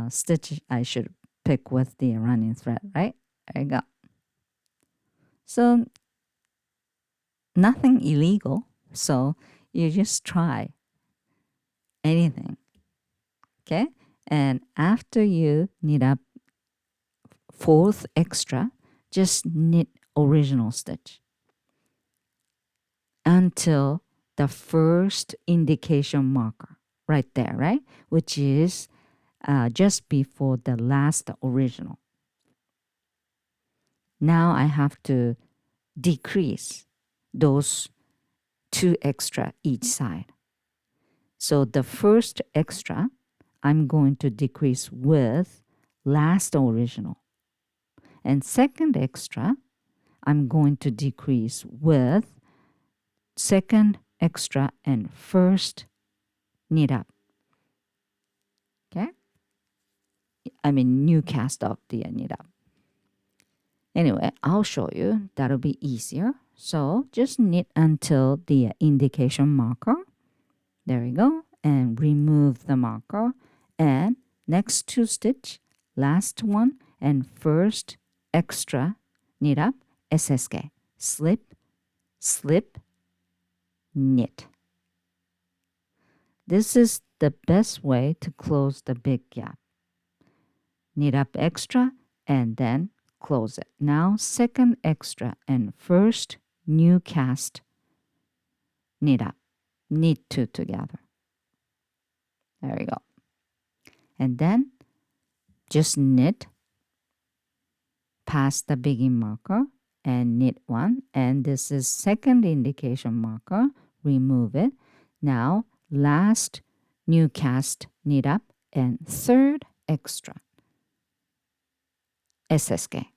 stitch I should pick with the running thread, right? There you go. So nothing illegal. So you just try anything, okay? And after you knit up fourth extra, just knit original stitch until the first indication marker right there, right? Which is just before the last original. Now I have to decrease those two extra each side. So the first extra, I'm going to decrease with last original. And second extra, I'm going to decrease with second extra and first knit up. Okay? I mean, new cast of the knit up. Anyway, I'll show you. That'll be easier. So just knit until the indication marker. There we go. And remove the marker. And next two stitch, last one, and first extra knit up, SSK. Slip, slip, knit. This is the best way to close the big gap. Knit up extra and then close it. Now second extra and first new cast knit up. Knit two together. There we go. And then just knit past the begin marker and knit one. And this is second indication marker. Remove it. Now last new cast knit up and third extra SSK.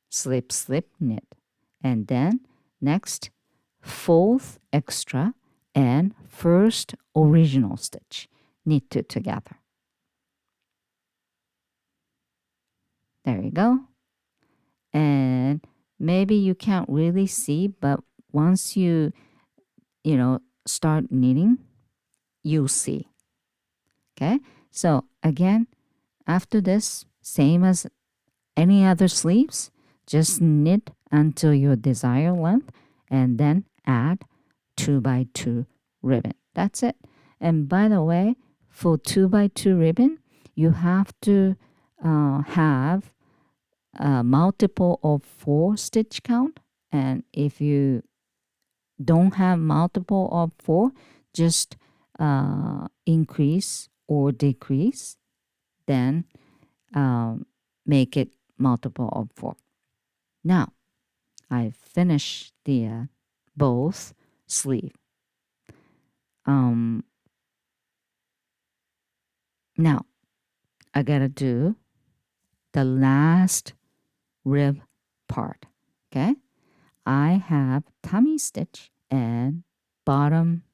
Slip, slip, knit. And then next fourth extra and first original stitch. Knit two together. There you go. And maybe you can't really see, but once you start knitting, you'll see. Okay? So again, after this, same as any other sleeves, just knit until your desired length and then add 2x2 ribbon. That's it. And by the way, for 2x2 ribbon, you have to have a multiple of 4 stitch count. And if you don't have multiple of 4, just increase or decrease, then make it multiple of 4. Now, I finished the both sleeve. Now, I gotta do the last rib part, okay? I have tummy stitch and bottom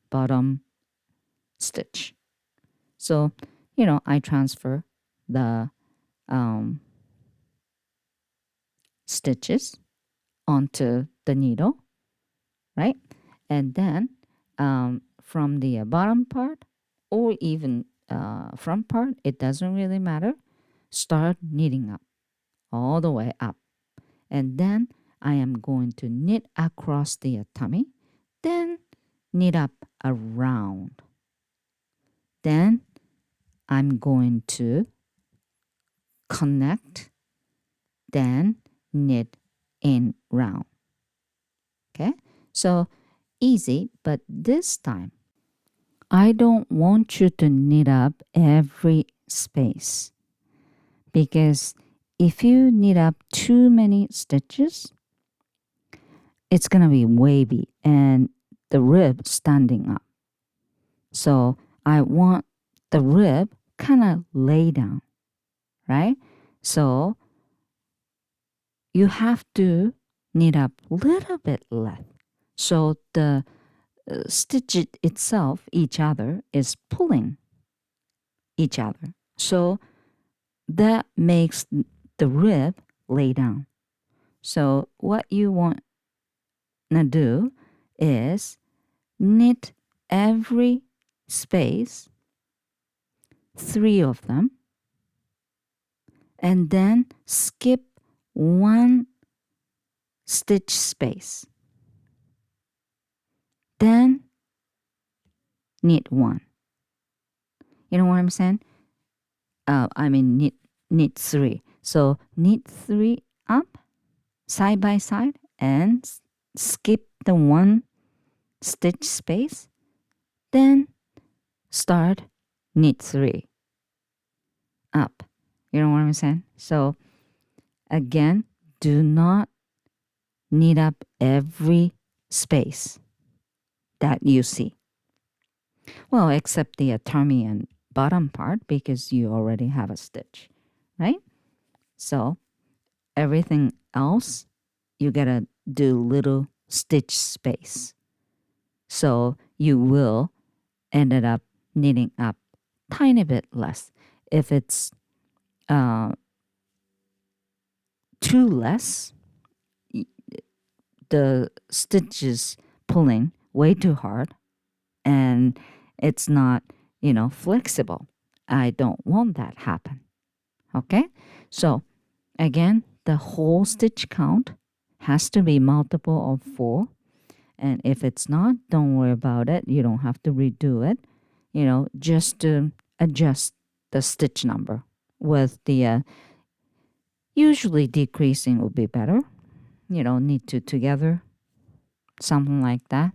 stitch. So, I transfer the stitches onto the needle, right? And then from the bottom part or even front part, it doesn't really matter, start knitting up all the way up. And then I am going to knit across the tummy, then knit up around. Then I'm going to connect, then knit in round. Okay, so easy, but this time I don't want you to knit up every space, because if you knit up too many stitches, it's going to be wavy and the rib standing up. So I want the rib kind of lay down, right? So you have to knit up a little bit less. So the stitch itself, each other, is pulling each other. So that makes the rib lay down. So what you want to do is knit every space, 3 of them, and then skip 1 stitch space. Then knit 1. You know what I'm saying? Knit 3. So knit 3 up side by side and skip the 1 stitch space. Then start knit 3 up. You know what I'm saying? So again, do not knit up every space that you see. Well, except the tummy and bottom part, because you already have a stitch, right? So everything else, you gotta do little stitch space. So you will ended up knitting up tiny bit less. If it's too less, the stitches pulling way too hard and it's not, flexible. I don't want that happen. Okay? So again, the whole stitch count has to be multiple of 4. And if it's not, don't worry about it. You don't have to redo it. Just to adjust the stitch number with the usually decreasing will be better. Knit 2 together, something like that,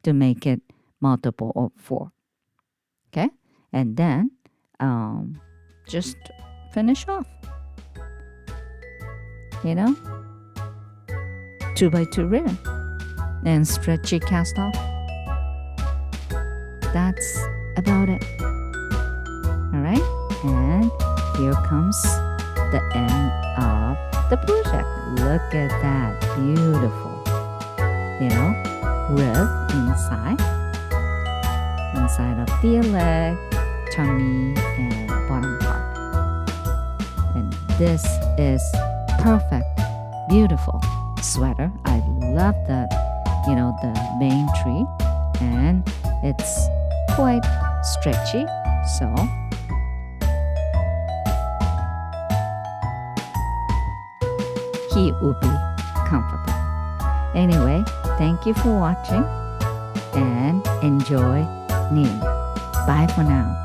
to make it multiple of 4. Okay? And then just finish off. 2x2 ribbon and stretchy cast off. That's about it. All right? And here comes the end of the project. Look at that. Beautiful. Rib inside of the leg, tummy, and bottom part. And this is perfect, beautiful sweater. I love the main tree, and it's quite stretchy, so he will be comfortable. Anyway, thank you for watching and enjoy knitting. Bye for now.